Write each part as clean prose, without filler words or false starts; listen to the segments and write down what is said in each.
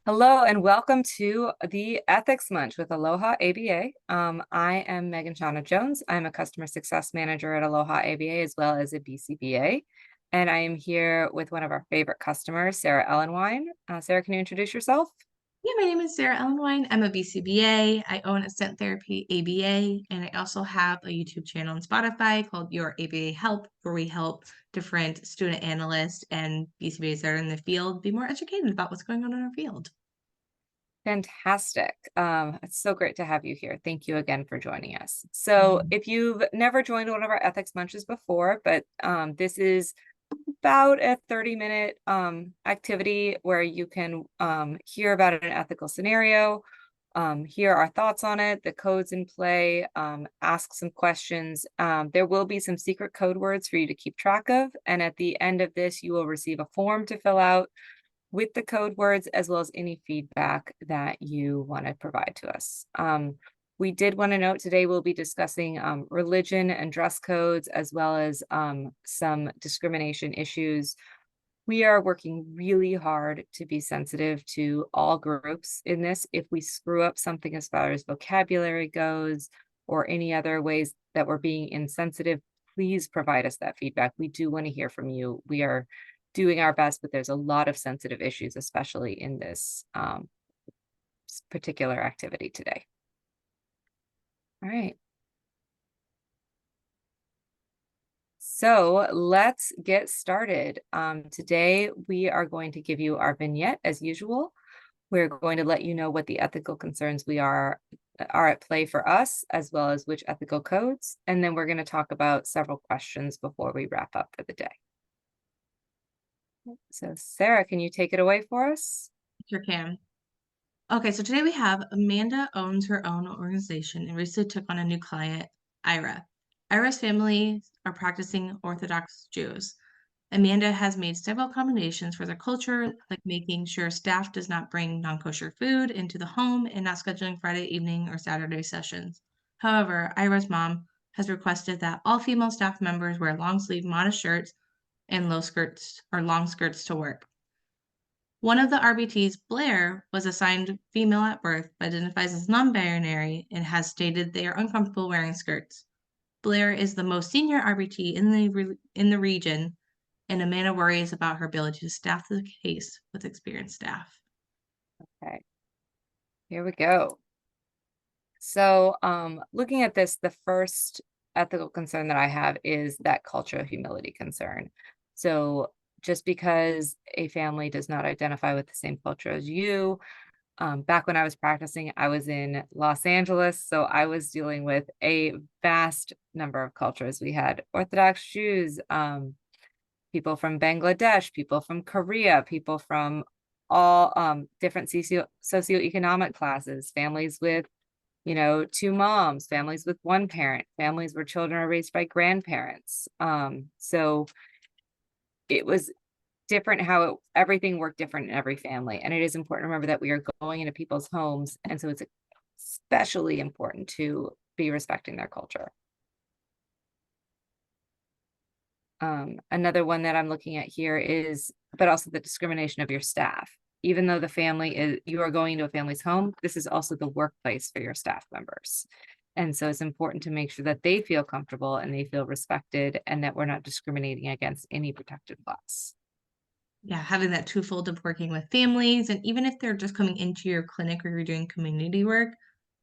Hello and welcome to the Ethics Munch with Aloha ABA. I am Shauna Jones. I'm a customer success manager at Aloha ABA as well as a BCBA. And I am here with one of our favorite customers, Sarah Ellenwine. Sarah, can you introduce yourself? Yeah, my name is Sarah Ellenwine. I'm a BCBA. I own a Scent Therapy ABA, and I also have a YouTube channel on Spotify called Your ABA Help, where we help different student analysts and BCBAs that are in the field be more educated about what's going on in our field. Fantastic. It's so great to have you here. Thank you again for joining us. So if you've never joined one of our ethics munches before, but this is about a 30-minute activity where you can hear about an ethical scenario, hear our thoughts on it, the codes in play, ask some questions. There will be some secret code words for you to keep track of. And at the end of this, you will receive a form to fill out with the code words, as well as any feedback that you want to provide to us. We did want to note today we'll be discussing religion and dress codes, as well as some discrimination issues. We are working really hard to be sensitive to all groups in this. If we screw up something as far as vocabulary goes, or any other ways that we're being insensitive, please provide us that feedback. We do want to hear from you. We are doing our best, but there's a lot of sensitive issues, especially in this particular activity today. All right. So let's get started. Today, we are going to give you our vignette as usual. We're going to let you know what the ethical concerns are at play for us, as well as which ethical codes. And then we're going to talk about several questions before we wrap up for the day. So Sarah, can you take it away for us? Sure can. Okay, so today we have Amanda owns her own organization and recently took on a new client, Ira. Ira's family are practicing Orthodox Jews. Amanda has made several accommodations for their culture, like making sure staff does not bring non-kosher food into the home and not scheduling Friday evening or Saturday sessions. However, Ira's mom has requested that all female staff members wear long-sleeve modest shirts and low skirts or long skirts to work. One of the RBTs, Blair, was assigned female at birth but identifies as non-binary and has stated they are uncomfortable wearing skirts. Blair is the most senior RBT in the region, and Amanda worries about her ability to staff the case with experienced staff. Okay, here we go. So looking at this, the first ethical concern that I have is that cultural humility concern. So just because a family does not identify with the same culture as you, back when I was practicing, I was in Los Angeles, so I was dealing with a vast number of cultures. We had Orthodox Jews, people from Bangladesh, people from Korea, people from all different socioeconomic classes, families with, two moms, families with one parent, families where children are raised by grandparents. So it was different how everything worked different in every family. And it is important to remember that we are going into people's homes. And so it's especially important to be respecting their culture. Another one that I'm looking at here is, but also the discrimination of your staff. Even though you are going to a family's home, this is also the workplace for your staff members. And so it's important to make sure that they feel comfortable and they feel respected and that we're not discriminating against any protected class. Yeah, having that twofold of working with families, and even if they're just coming into your clinic or you're doing community work,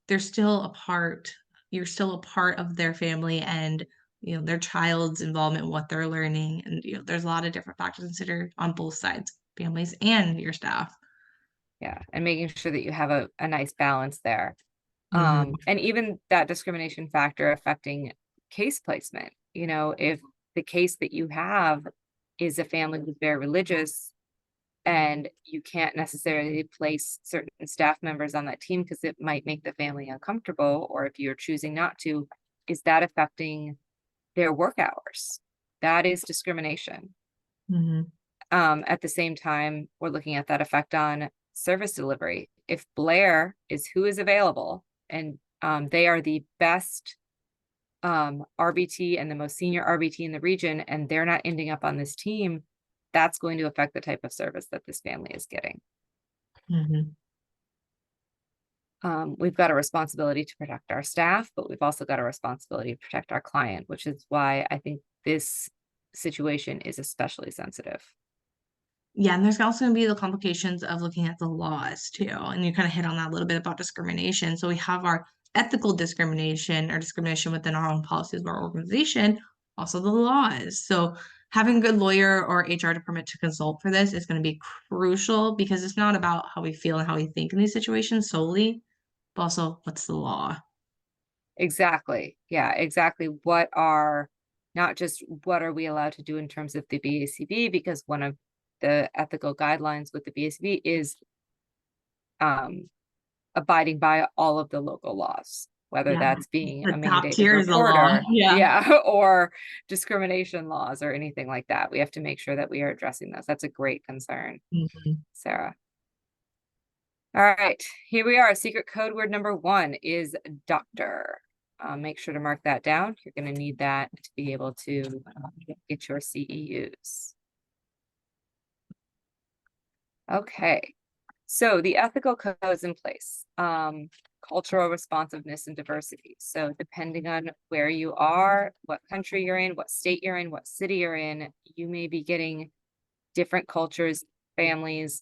they're still a part, you're still a part of their family and their child's involvement in what they're learning. And there's a lot of different factors to consider on both sides, families and your staff. Yeah, and making sure that you have a nice balance there. Mm-hmm. And even that discrimination factor affecting case placement. If the case that you have is a family who's very religious and you can't necessarily place certain staff members on that team because it might make the family uncomfortable, or if you're choosing not to, is that affecting their work hours? That is discrimination. Mm-hmm. At the same time, we're looking at that effect on service delivery. If Blair is who is available and they are the best RBT and the most senior RBT in the region, and they're not ending up on this team, that's going to affect the type of service that this family is getting. Mhm. We've got a responsibility to protect our staff, but we've also got a responsibility to protect our client, which is why I think this situation is especially sensitive. Yeah, and there's also gonna be the complications of looking at the laws too, and you kind of hit on that a little bit about discrimination. So we have our ethical discrimination or discrimination within our own policies of our organization, also the laws. So having a good lawyer or HR department to consult for this is going to be crucial because it's not about how we feel and how we think in these situations solely, but also what's the law. Exactly. Yeah, exactly. What are not just what are we allowed to do in terms of the BACB, because one of the ethical guidelines with the BACB is um, abiding by all of the local laws, whether Yeah, that's being the a top mandated tier is the law. reporter, Yeah. yeah, or discrimination laws or anything like that. We have to make sure that we are addressing those. That's a great concern, Mhm. Sarah. All right, here we are. Secret code word number 1 is doctor. Make sure to mark that down. You're going to need that to be able to get your CEUs. Okay, so the ethical codes in place. Cultural responsiveness and diversity. So depending on where you are, what country you're in, what state you're in, what city you're in, you may be getting different cultures, families,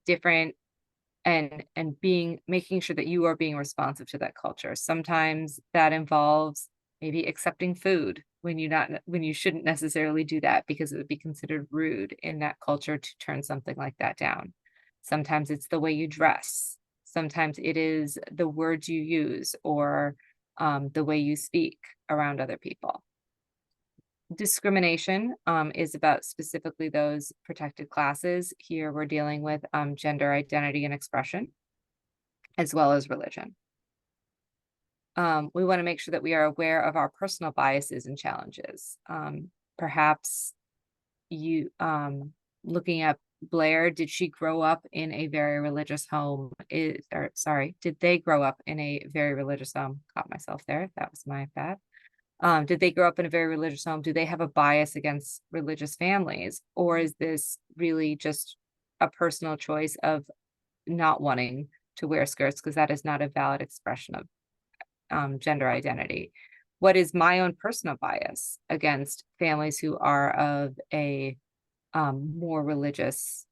different and making sure that you are being responsive to that culture. Sometimes that involves maybe accepting food when you shouldn't necessarily do that because it would be considered rude in that culture to turn something like that down. Sometimes it's the way you dress. Sometimes it is the words you use or the way you speak around other people. Discrimination is about specifically those protected classes. Here we're dealing with gender identity and expression, as well as religion. We want to make sure that we are aware of our personal biases and challenges. Perhaps you, looking at Blair, did she grow up in a very religious home? Did they grow up in a very religious home? Caught myself there. That was my bad. Did they grow up in a very religious home? Do they have a bias against religious families? Or is this really just a personal choice of not wanting to wear skirts because that is not a valid expression of gender identity? What is my own personal bias against families who are of a more religious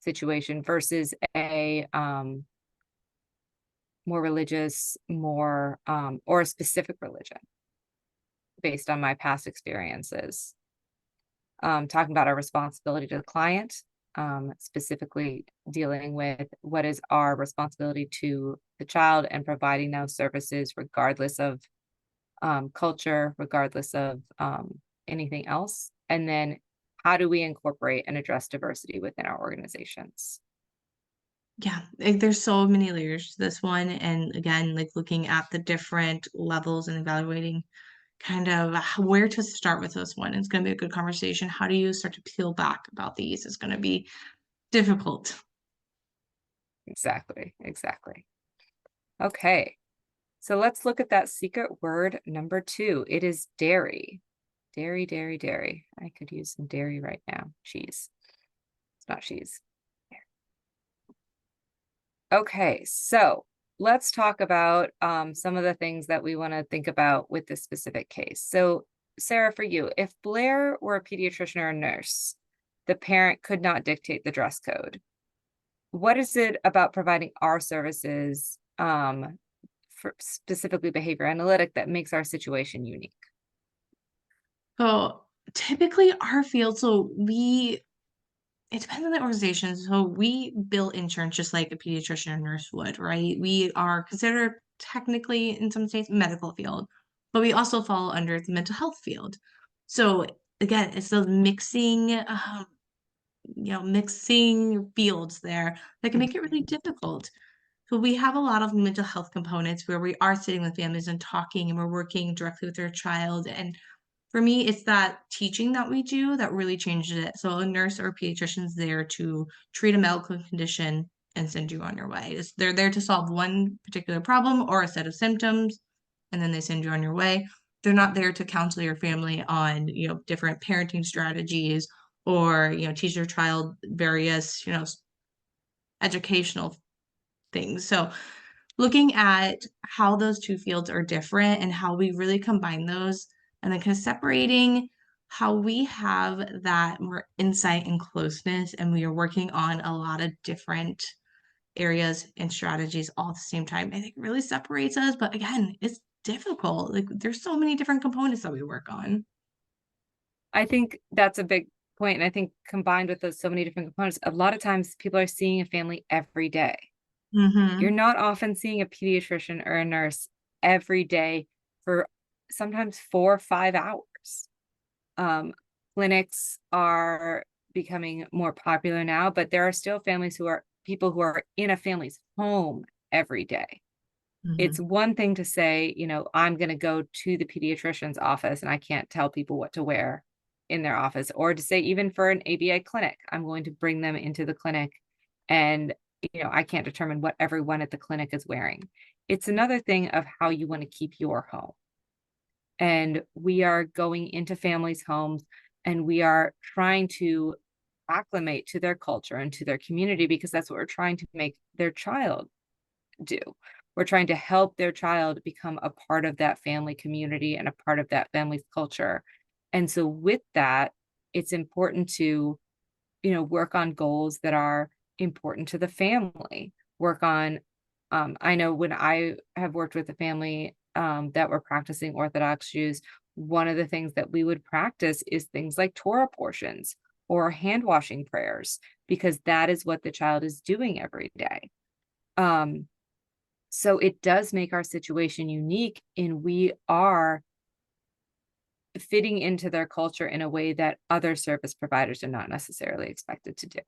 situation versus a more religious, more or a specific religion based on my past experiences? Talking about our responsibility to the client, specifically dealing with what is our responsibility to the child and providing those services regardless of culture, regardless of anything else. And then how do we incorporate and address diversity within our organizations? Yeah, like there's so many layers to this one. And again, like looking at the different levels and evaluating kind of where to start with this one. It's going to be a good conversation. How do you start to peel back about these? It's going to be difficult. Exactly, exactly. Okay, so let's look at that secret word number 2. It is dairy. Dairy, dairy, dairy. I could use some dairy right now. Cheese. It's not cheese. Okay, so let's talk about some of the things that we want to think about with this specific case. So, Sarah, for you, if Blair were a pediatrician or a nurse, the parent could not dictate the dress code. What is it about providing our services, for specifically behavior analytic, that makes our situation unique? So typically our field, it depends on the organization. So we bill insurance just like a pediatrician or nurse would, right? We are considered technically in some states medical field, but we also fall under the mental health field. So again, it's those mixing fields there that can make it really difficult. So we have a lot of mental health components where we are sitting with families and talking and we're working directly with their child. And for me, it's that teaching that we do that really changes it. So a nurse or a pediatrician's there to treat a medical condition and send you on your way. They're there to solve one particular problem or a set of symptoms, and then they send you on your way. They're not there to counsel your family on, different parenting strategies or, teach your child various, educational things. So looking at how those two fields are different and how we really combine those, and then kind of separating how we have that more insight and closeness, and we are working on a lot of different areas and strategies all at the same time. I think really separates us. But again, it's difficult. Like there's so many different components that we work on. I think that's a big point. And I think combined with those so many different components, a lot of times people are seeing a family every day. You're Mm-hmm. not often seeing a pediatrician or a nurse every day for sometimes 4 or 5 hours. Um, Clinics are becoming more popular now, but there are still families who are people who are in a family's home every day. It's Mm-hmm. one thing to say, I'm going to go to the pediatrician's office and I can't tell people what to wear in their office, or to say, even for an ABA clinic, I'm going to bring them into the clinic and, I can't determine what everyone at the clinic is wearing. It's another thing of how you want to keep your home. And we are going into families' homes and we are trying to acclimate to their culture and to their community, because that's what we're trying to make their child do. We're trying to help their child become a part of that family community and a part of that family's culture. And so with that, it's important to, work on goals that are important to the family. Work on, I know when I have worked with a family that were practicing Orthodox Jews, one of the things that we would practice is things like Torah portions or hand washing prayers, because that is what the child is doing every day. Um, so it does make our situation unique, and we are fitting into their culture in a way that other service providers are not necessarily expected to do.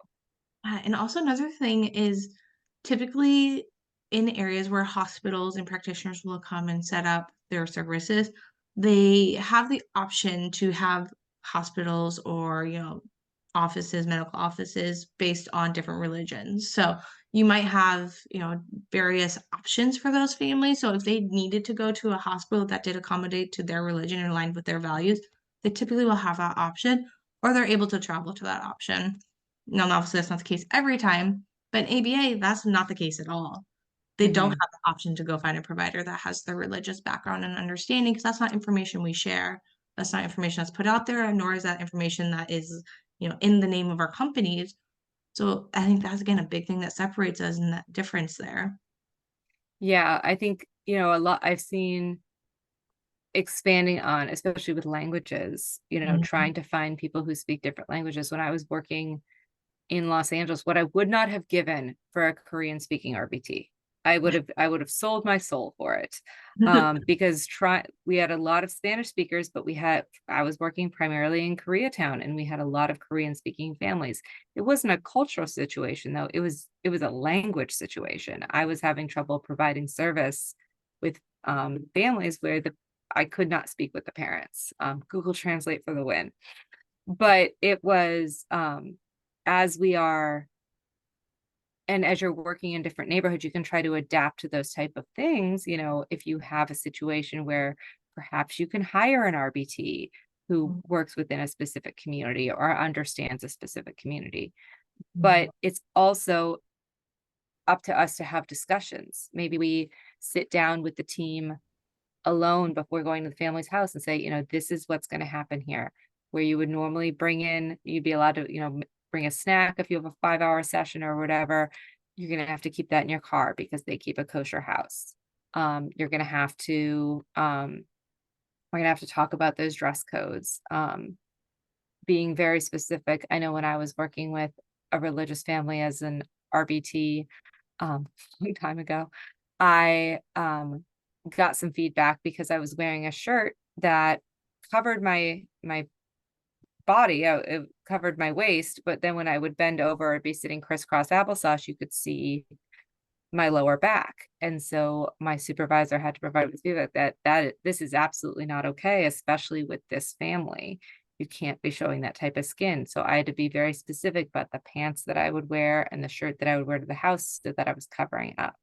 And also another thing is typically in areas where hospitals and practitioners will come and set up their services, they have the option to have hospitals or, offices, medical offices based on different religions. So you might have, various options for those families. So if they needed to go to a hospital that did accommodate to their religion and aligned with their values, they typically will have that option, or they're able to travel to that option. Now, obviously, that's not the case every time, but in ABA, that's not the case at all. They don't Mhm. have the option to go find a provider that has the religious background and understanding, because that's not information we share. That's not information that's put out there, nor is that information that is, in the name of our companies. So I think that's again a big thing that separates us and that difference there. Yeah, I think, a lot I've seen expanding on, especially with languages, Mhm. trying to find people who speak different languages. When I was working in Los Angeles, what I would not have given for a Korean speaking RBT. I would have sold my soul for it. Because we had a lot of Spanish speakers, but I was working primarily in Koreatown, and we had a lot of Korean speaking families. It wasn't a cultural situation though. It was a language situation. I was having trouble providing service with families where I could not speak with the parents. Google Translate for the win. But it was, as we are, and as you're working in different neighborhoods, you can try to adapt to those type of things. If you have a situation where perhaps you can hire an RBT who works within a specific community or understands a specific community. But it's also up to us to have discussions. Maybe we sit down with the team alone before going to the family's house and say, this is what's going to happen here. Where you would normally you'd be allowed to, bring a snack if you have a 5-hour session or whatever. You're going to have to keep that in your car because they keep a kosher house. You're going to have to, we're going to have to talk about those dress codes, being very specific. I know when I was working with a religious family as an RBT, a long time ago, I got some feedback because I was wearing a shirt that covered my body. It covered my waist, but then when I would bend over and be sitting crisscross applesauce, you could see my lower back. And so my supervisor had to provide with feedback that this is absolutely not okay, especially with this family. You can't be showing that type of skin. So I had to be very specific about the pants that I would wear and the shirt that I would wear to the house so that I was covering up.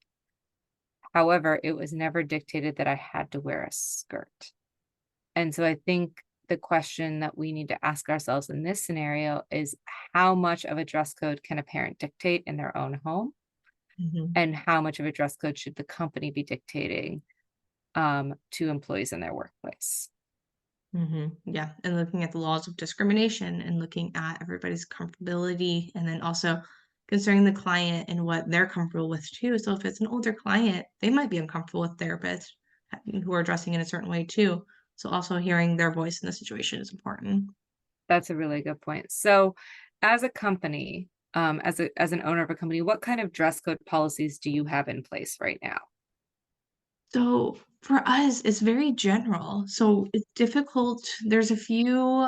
However, it was never dictated that I had to wear a skirt. And so I think the question that we need to ask ourselves in this scenario is, how much of a dress code can a parent dictate in their own home? Mhm. and how much of a dress code should the company be dictating to employees in their workplace. Yeah, and looking at the laws of discrimination and looking at everybody's comfortability, and then also considering the client and what they're comfortable with too. So if it's an older client, they might be uncomfortable with therapists who are dressing in a certain way too. So also hearing their voice in the situation is important. That's a really good point. So, as a company, as an owner of a company, what kind of dress code policies do you have in place right now? So for us, it's very general. So it's difficult. There's a few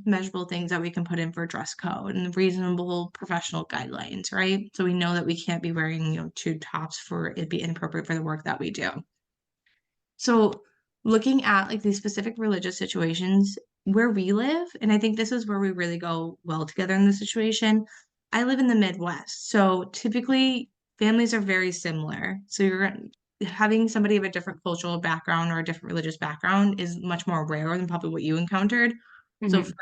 measurable things that we can put in for dress code and reasonable professional guidelines, right? So we know that we can't be wearing, two tops for it'd be inappropriate for the work that we do. So looking at like these specific religious situations where we live, and I think this is where we really go well together in this situation. I live in the Midwest, so typically families are very similar. So having somebody of a different cultural background or a different religious background is much more rare than probably what you encountered. So for Mhm.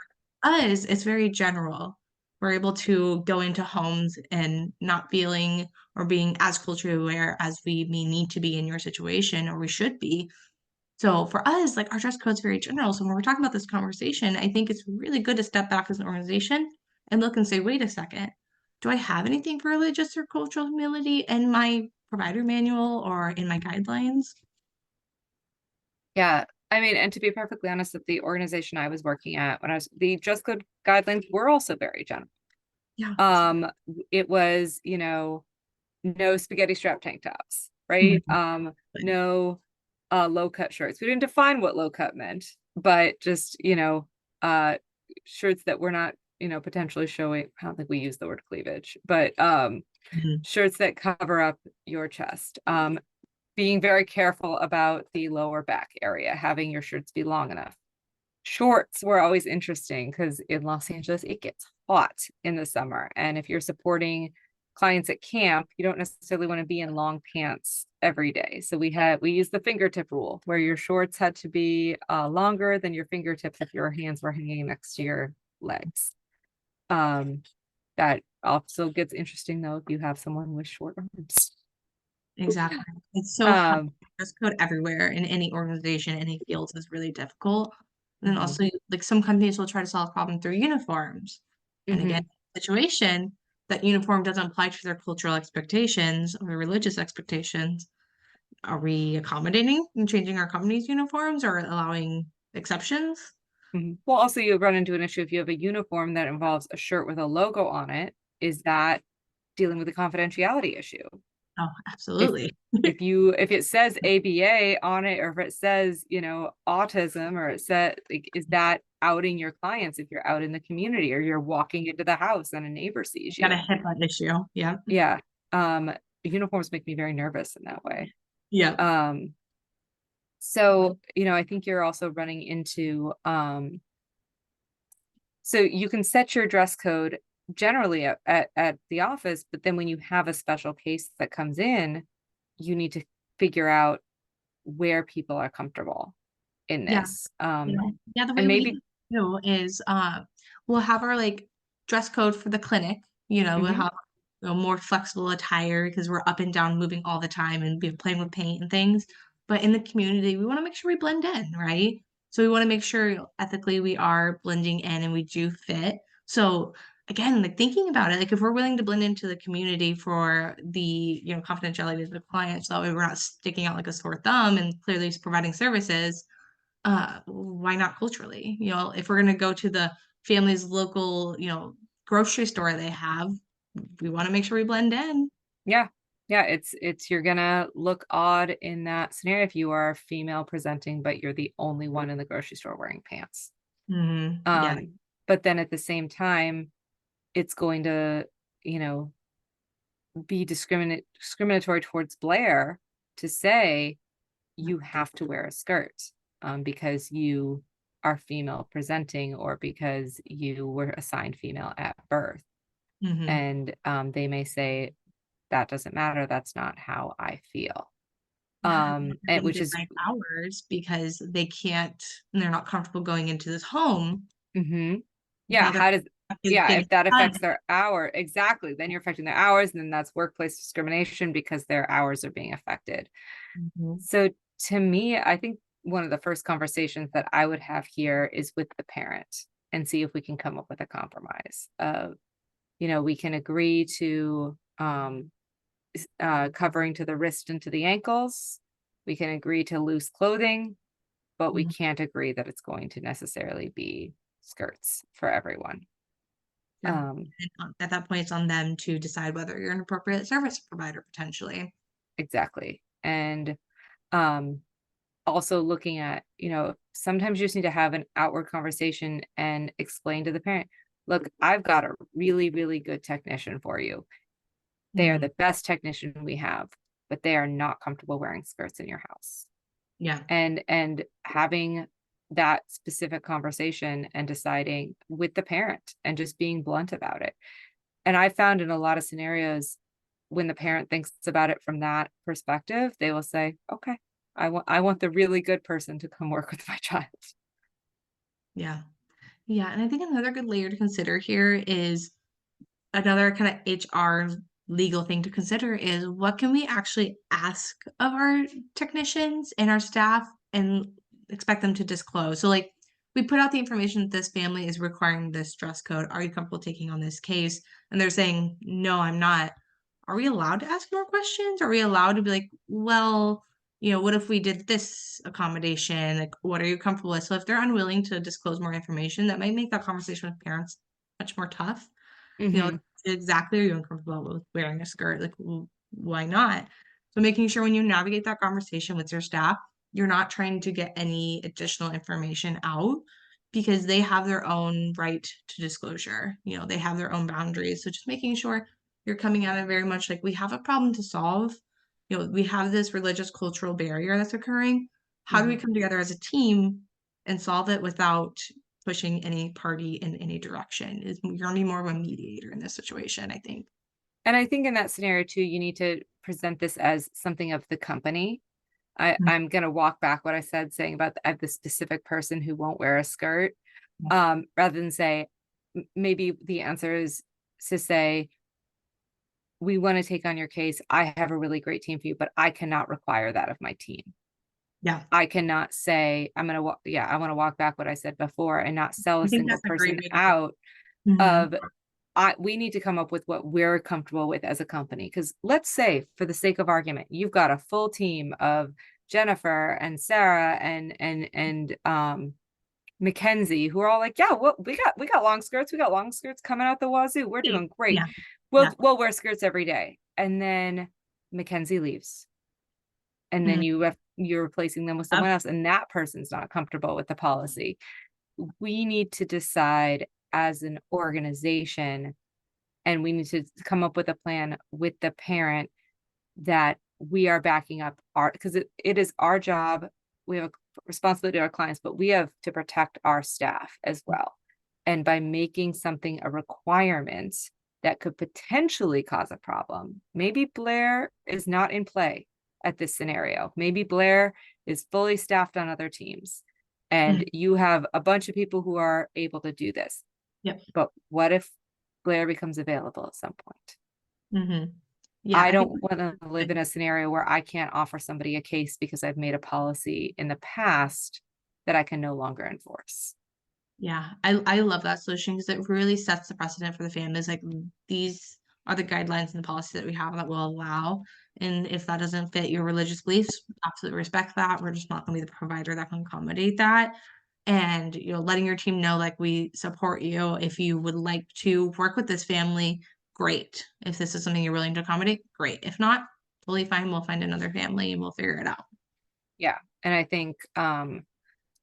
us, it's very general. We're able to go into homes and not feeling or being as culturally aware as we may need to be in your situation or we should be. So for us, like our dress code is very general. So when we're talking about this conversation, I think it's really good to step back as an organization and look and say, wait a second, do I have anything for religious or cultural humility in my provider manual or in my guidelines? Yeah. I mean, and to be perfectly honest, at the organization I was working at when I was the dress code guidelines were also very general. Yeah. It was, no spaghetti strap tank tops, right? Mhm. No low cut shirts. We didn't define what low cut meant, but just, uh shirts that were not, potentially showing, I don't think we use the word cleavage, but Mhm. shirts that cover up your chest. Being very careful about the lower back area, having your shirts be long enough. Shorts were always interesting because in Los Angeles, it gets hot in the summer. And if you're supporting clients at camp, you don't necessarily want to be in long pants every day. So we used the fingertip rule where your shorts had to be longer than your fingertips if your hands were hanging next to your legs. Um, that also gets interesting though if you have someone with short arms. Exactly. It's so hard. Um, Dress code everywhere in any organization, any fields is really difficult. And then mhm, also, like some companies will try to solve problem through uniforms. And again, mhm. situation that uniform doesn't apply to their cultural expectations or religious expectations. Are we accommodating and changing our company's uniforms or allowing exceptions? Mhm. Well, also you run into an issue if you have a uniform that involves a shirt with a logo on it. Is that dealing with a confidentiality issue? Oh, If absolutely. if it says ABA on it, or if it says, autism, or it said, like, is that outing your clients if you're out in the community or you're walking into the house and a neighbor sees Got a you? HIPAA issue. Yeah. Yeah. Um, Uniforms make me very nervous in that way. Yeah. Um, so, I think you're also running into so you can set your dress code generally at the office, but then when you have a special case that comes in, you need to figure out where people are comfortable in Yeah. this. Yeah, the And way we maybe do is we'll have our like dress code for the clinic, we'll mhm, have more flexible attire because we're up and down moving all the time and be playing with paint and things. But in the community, we want to make sure we blend in, right? So we want to make sure ethically we are blending in and we do fit. So again, like thinking about it, like if we're willing to blend into the community for the confidentiality of the client, so that way we're not sticking out like a sore thumb and clearly providing services, why not culturally? If we're gonna go to the family's local, grocery store they have, we want to make sure we blend in. yeah. Yeah, it's you're gonna look odd in that scenario if you are female presenting, but you're the only one in the grocery store wearing pants. Yeah. Um, but then at the same time, it's going to, you know, be discriminatory towards Blair to say you have to wear a skirt because you are female presenting or because you were assigned female at birth. hmm And they may say, that doesn't matter. That's not how I feel. Yeah. And Being which is, denied hours because they're not comfortable going into this home. mhm. Yeah, Now they're how does Because Yeah, things if that done. affects their hour, exactly, then you're affecting their hours, and then that's workplace discrimination because their hours are being affected. Mhm. So to me, I think one of the first conversations that I would have here is with the parent and see if we can come up with a compromise of, we can agree to covering to the wrist and to the ankles. We can agree to loose clothing, but we Mhm. can't agree that it's going to necessarily be skirts for everyone. Yeah. Um, And at that point, it's on them to decide whether you're an appropriate service provider potentially. exactly. And um, also looking at, sometimes you just need to have an outward conversation and explain to the parent, look, I've got a really, really good technician for you. They are Mhm. the best technician we have, but they are not comfortable wearing skirts in your house. Yeah. And having that specific conversation and deciding with the parent and just being blunt about it. And I found in a lot of scenarios, when the parent thinks about it from that perspective, they will say, okay, I want the really good person to come work with my child. Yeah. Yeah. And I think another good layer to consider here is another kind of HR legal thing to consider is what can we actually ask of our technicians and our staff and expect them to disclose? So, like, we put out the information that this family is requiring this dress code. Are you comfortable taking on this case? And they're saying, no, I'm not. Are we allowed to ask more questions? Are we allowed to be like, well, what if we did this accommodation? Like, what are you comfortable with? So, if they're unwilling to disclose more information, that might make that conversation with parents much more tough. You know, Hmm. exactly, are you uncomfortable with wearing a skirt? Like, why not? So making sure when you navigate that conversation with your staff, you're not trying to get any additional information out because they have their own right to disclosure. They have their own boundaries. So just making sure you're coming at it very much like we have a problem to solve. We have this religious cultural barrier that's occurring. How do we Hmm. come together as a team and solve it without pushing any party in any direction? You're gonna be more of a mediator in this situation, I think. And I think in that scenario too, you need to present this as something of the company. Mm, I'm going to walk back what I said, saying about I have this specific person who won't wear a skirt, yeah. rather than say, maybe the answer is to say, we want to take on your case. I have a really great team for you, but I cannot require that of my team. Yeah. I cannot say, I'm going to walk. Yeah, I want to walk back what I said before and not sell a I think single that's a great person way to put out it. Mhm. of, we need to come up with what we're comfortable with as a company. Because let's say, for the sake of argument, you've got a full team of Jennifer and Sarah and Mackenzie, who are all like, yeah, well, we got long skirts coming out the wazoo. We're doing great. Yeah. We'll Yeah. we'll wear skirts every day. And then Mackenzie leaves. And then Mhm. you're replacing them with Yep. someone else, and that person's not comfortable with the policy. We need to decide as an organization, and we need to come up with a plan with the parent that we are backing up our, because it is our job. We have a responsibility to our clients, but we have to protect our staff as well. And by making something a requirement that could potentially cause a problem, maybe Blair is not in play at this scenario. Maybe Blair is fully staffed on other teams and Mhm. you have a bunch of people who are able to do this. Yep. But what if Blair becomes available at some point? Mhm. Yeah, I I think don't want to live in a scenario where I can't offer somebody a case because I've made a policy in the past that I can no longer enforce. yeah, I love that solution because it really sets the precedent for the families. Like, these are the guidelines and the policy that we have that will allow. And if that doesn't fit your religious beliefs, absolutely respect that. We're just not gonna be the provider that can accommodate that. And letting your team know, like, we support you. If you would like to work with this family, great. If this is something you're willing to accommodate, great. If not, totally fine. We'll find another family and we'll figure it out. Yeah. And I think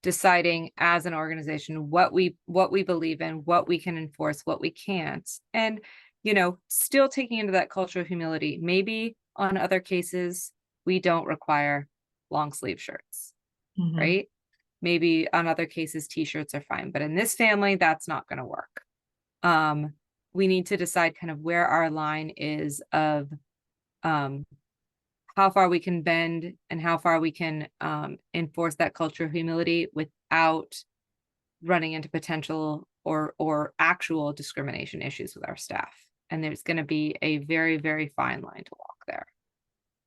deciding as an organization what we believe in, what we can enforce, what we can't, and still taking into that culture of humility. Maybe on other cases we don't require long sleeve shirts, Mhm. right? Maybe on other cases t-shirts are fine, but in this family that's not going to work. um we need to decide kind of where our line is of um how far we can bend and how far we can enforce that culture of humility without running into potential or actual discrimination issues with our staff. And there's going to be a very, very fine line to walk there.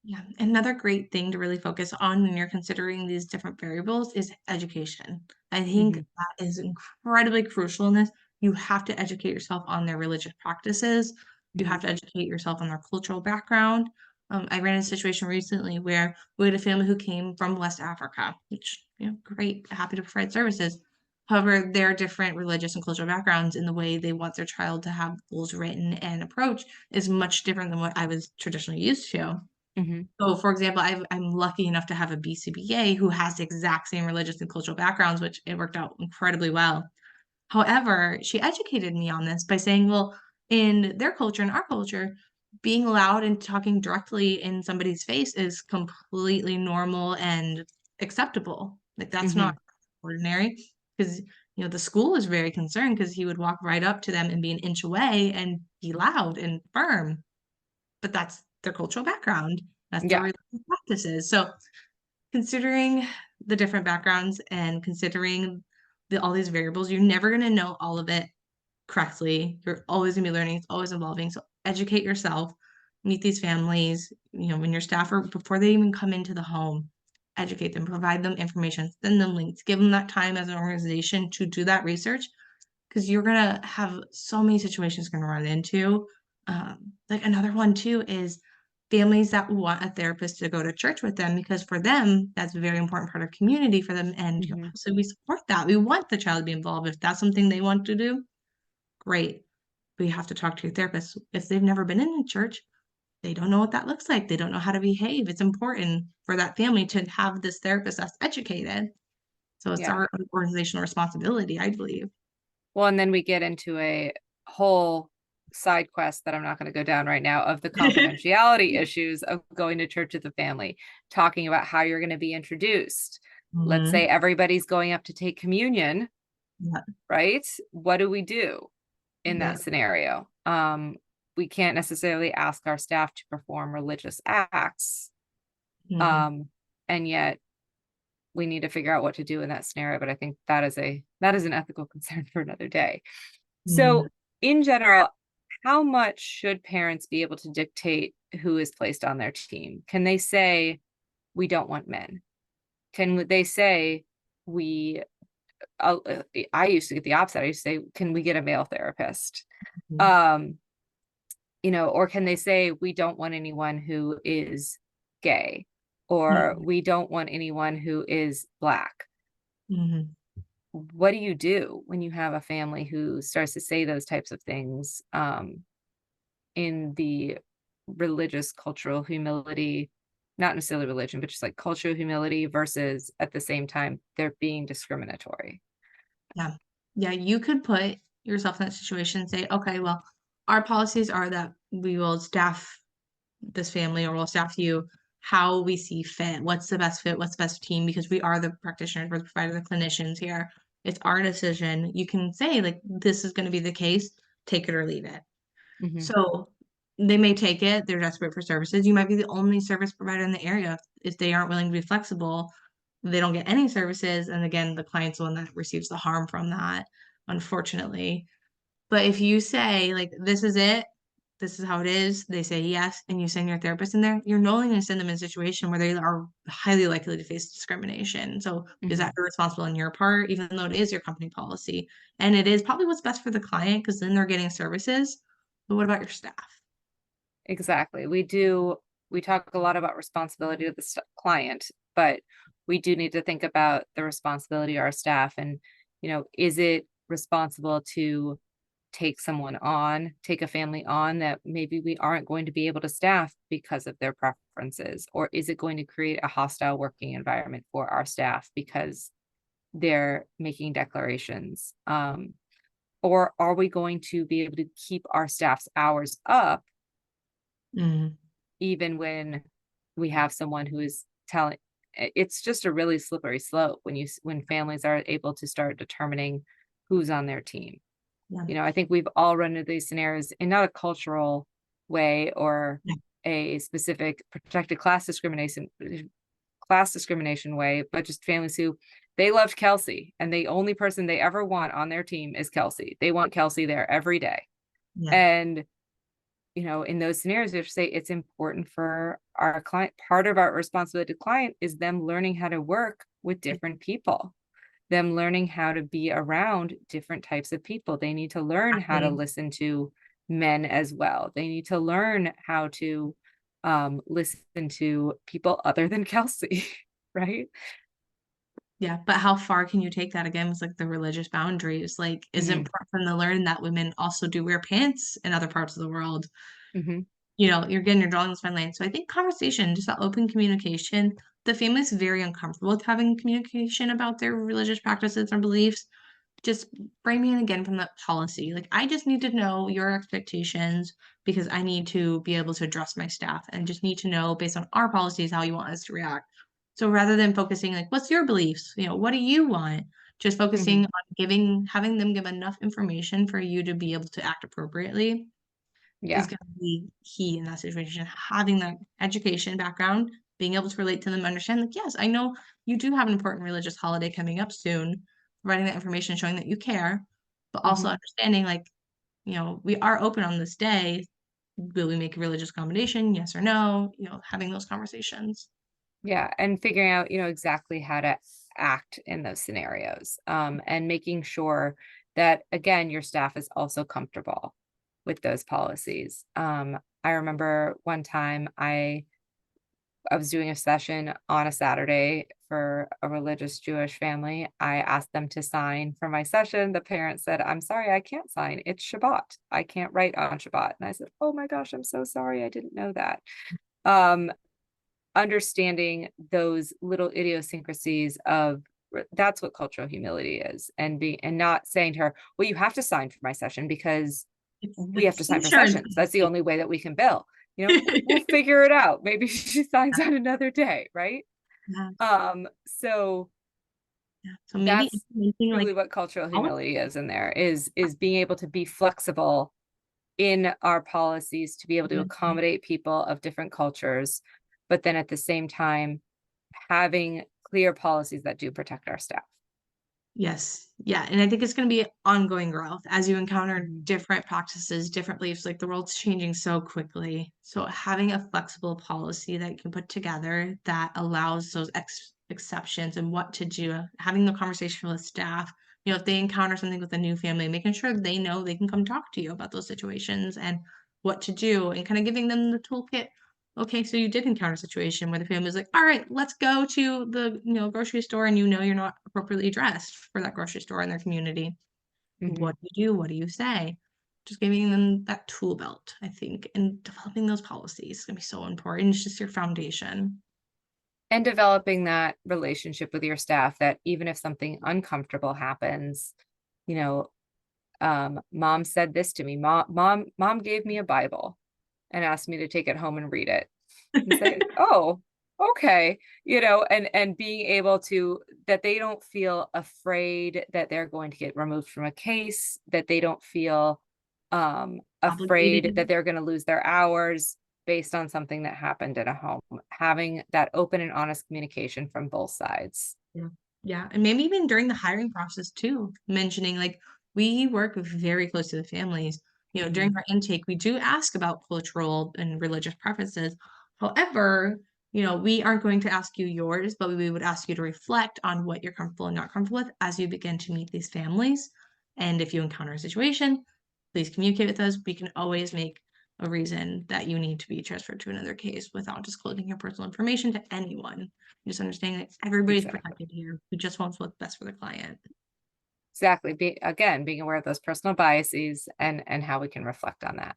Yeah, another great thing to really focus on when you're considering these different variables is education. I think Mhm, that is incredibly crucial in this. You have to educate yourself on their religious practices. You mhm, have to educate yourself on their cultural background. I ran into a situation recently where we had a family who came from West Africa, which, great, happy to provide services. However, their different religious and cultural backgrounds in the way they want their child to have rules written and approach is much different than what I was traditionally used to. mhm, So, for example, I'm lucky enough to have a BCBA who has the exact same religious and cultural backgrounds, which it worked out incredibly well. However, she educated me on this by saying, well, in their culture and our culture, being loud and talking directly in somebody's face is completely normal and acceptable. Like that's not mhm. ordinary because the school was very concerned because he would walk right up to them and be an inch away and be loud and firm, but that's their cultural background. That's their Yeah, religious practices. So considering the different backgrounds and considering all these variables, you're never going to know all of it correctly. You're always going to be learning. It's always evolving. So educate yourself, meet these families, when your staff are, before they even come into the home, educate them, provide them information, send them links, give them that time as an organization to do that research because you're gonna have so many situations you're gonna run into. Like another one too is families that want a therapist to go to church with them because for them that's a very important part of community for them, and mhm, so we support that. We want the child to be involved if that's something they want to do. Great, but you have to talk to your therapist if they've never been in a church. They don't know what that looks like. They don't know how to behave. It's important for that family to have this therapist that's educated. So it's yeah. our organizational responsibility, I believe. Well, and then we get into a whole side quest that I'm not going to go down right now of the confidentiality issues of going to church with the family, talking about how you're going to be introduced. Let's Mhm. say everybody's going up to take communion, Yeah. right? What do we do in Yeah. that scenario? We can't necessarily ask our staff to perform religious acts. Mhm. Um, and yet we need to figure out what to do in that scenario. But I think that is an ethical concern for another day. Mhm. So, in general, how much should parents be able to dictate who is placed on their team? Can they say, we don't want men? Can they say, we, I used to get the opposite. I used to say, can we get a male therapist? Mhm. Um, or can they say, we don't want anyone who is gay, or Mhm. we don't want anyone who is Black? Mhm. What do you do when you have a family who starts to say those types of things? In the religious cultural humility, not necessarily religion, but just like cultural humility versus at the same time they're being discriminatory. Yeah. Yeah, you could put yourself in that situation and say, okay, well, our policies are that we will staff this family or we'll staff you how we see fit. What's the best fit? What's the best team? Because we are the practitioners, we're the provider, the clinicians here. It's our decision. You can say, like, this is going to be the case, take it or leave it. Mhm, So they may take it, they're desperate for services. You might be the only service provider in the area. If they aren't willing to be flexible, they don't get any services. And again, the client's the one that receives the harm from that, unfortunately. But if you say, like, this is it, this is how it is, they say yes, and you send your therapist in there, you're no longer going to send them in a situation where they are highly likely to face discrimination. So is that mhm. irresponsible on your part, even though it is your company policy? And it is probably what's best for the client because then they're getting services. But what about your staff? Exactly. We talk a lot about responsibility to the client, but we do need to think about the responsibility of our staff. And, is it responsible to take a family on that maybe we aren't going to be able to staff because of their preferences? Or is it going to create a hostile working environment for our staff because they're making declarations? Or are we going to be able to keep our staff's hours up Mm, even when we have someone who is telling? It's just a really slippery slope when families are able to start determining who's on their team. yeah, I think we've all run into these scenarios in not a cultural way or yeah, a specific protected class discrimination way, but just families who they loved Kelsey, and the only person they ever want on their team is Kelsey. They want Kelsey there every day. Yeah. And, in those scenarios, we have to say it's important for our client. Part of our responsibility to client is them learning how to work with different people, them learning how to be around different types of people. They need to learn how to Exactly. listen to men as well. They need to learn how to listen to people other than Kelsey, right? Yeah, but how far can you take that again with like the religious boundaries? Like, is it Hmm. important for them to learn that women also do wear pants in other parts of the world? Hmm. You're drawing this fine line. So I think conversation, just that open communication, the family's very uncomfortable with having communication about their religious practices or beliefs. Just bring me in again from that policy. Like, I just need to know your expectations because I need to be able to address my staff and just need to know based on our policies how you want us to react. So rather than focusing like, what's your beliefs? What do you want? Just focusing Hmm. on having them give enough information for you to be able to act appropriately is Yeah. going to be key in that situation. Having that education background, being able to relate to them, understand, like, yes, I know you do have an important religious holiday coming up soon, providing that information, showing that you care, but also Hmm. understanding, like, we are open on this day. Will we make a religious accommodation? Yes or no? Having those conversations. Yeah. And figuring out, exactly how to act in those scenarios, and making sure that, again, your staff is also comfortable with those policies. I remember one time I was doing a session on a Saturday for a religious Jewish family. I asked them to sign for my session. The parent said, "I'm sorry, I can't sign. It's Shabbat. I can't write on Shabbat." And I said, "Oh my gosh, I'm so sorry. I didn't know that." Um, Understanding those little idiosyncrasies of that's what cultural humility is, and not saying to her, "Well, you have to sign for my session because we have to It's sign for insurance sessions. That's the company. only way that we can bill." We'll figure it out. Maybe she signs on another day, right? Yeah, So yeah. So maybe that's implementing like truly what cultural policy. humility is in there, is being able to be flexible in our policies to be able to accommodate people of different cultures, but then at the same time having clear policies that do protect our staff. Yes. Yeah. And I think it's going to be ongoing growth as you encounter Mhm. different practices, different beliefs. Like the world's changing so quickly. So having a flexible policy that you can put together that allows those exceptions and what to do, having the conversation with staff, if they encounter something with a new family, making sure they know they can come talk to you about those situations and what to do and kind of giving them the toolkit. Okay, so you did encounter a situation where the family's like, all right, let's go to the, grocery store and you're not appropriately dressed for that grocery store in their community. Mhm. What do you do? What do you say? Just giving them that tool belt, I think, and developing those policies is gonna be so important. It's just your foundation. And developing that relationship with your staff, that even if something uncomfortable happens, you know, mom said this to me. Mom gave me a Bible and asked me to take it home and read it, and say, "Oh, okay," and being able to, that they don't feel afraid that they're going to get removed from a case, that they don't feel afraid Obligated. that they're going to lose their hours based on something that happened in a home. Having that open and honest communication from both sides. Yeah. Yeah. And maybe even during the hiring process too, mentioning like we work very close to the families. During Mhm. our intake, we do ask about cultural and religious preferences. However, we aren't going to ask you yours, but we would ask you to reflect on what you're comfortable and not comfortable with as you begin to meet these families. And if you encounter a situation, please communicate with us. We can always make a reason that you need to be transferred to another case without disclosing your personal information to anyone. Just understanding that everybody's Exactly. protected here. We just want what's best for the client. Exactly. Again, being aware of those personal biases, and how we can reflect on that.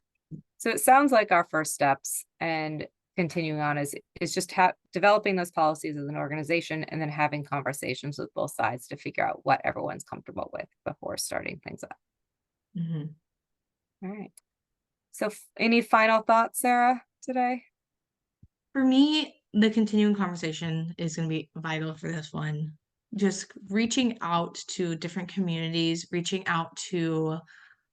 So it sounds like our first steps and continuing on is just developing those policies as an organization, and then having conversations with both sides to figure out what everyone's comfortable with before starting things up. Mhm. All right. So any final thoughts, Sarah, today? For me, the continuing conversation is going to be vital for this one. Just reaching out to different communities, reaching out to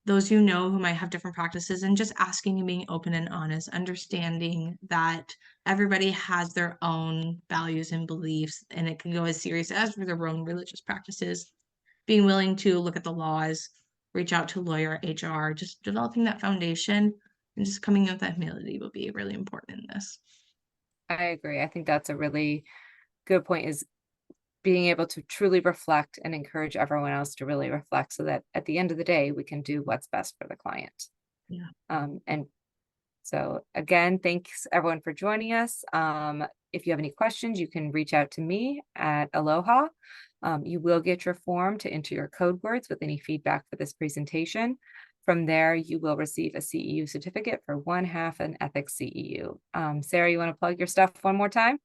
those you know who might have different practices, and just asking and being open and honest, understanding that everybody has their own values and beliefs, and it can go as serious as for their own religious practices. Being willing to look at the laws, reach out to a lawyer, HR, just developing that foundation and just coming with that humility will be really important in this. I agree. I think that's a really good point, is being able to truly reflect and encourage everyone else to really reflect, so that at the end of the day, we can do what's best for the client. Yeah. And so again, thanks everyone for joining us. If you have any questions, you can reach out to me at Aloha. You will get your form to enter your code words with any feedback for this presentation. From there, you will receive a CEU certificate for 1/2 an ethics CEU. Sarah, you want to plug your stuff one more time?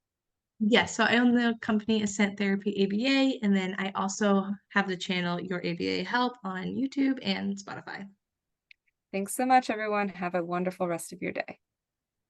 Yes, so I own the company Ascent Therapy ABA, and then I also have the channel Your ABA Help on YouTube and Spotify. Thanks so much, everyone. Have a wonderful rest of your day.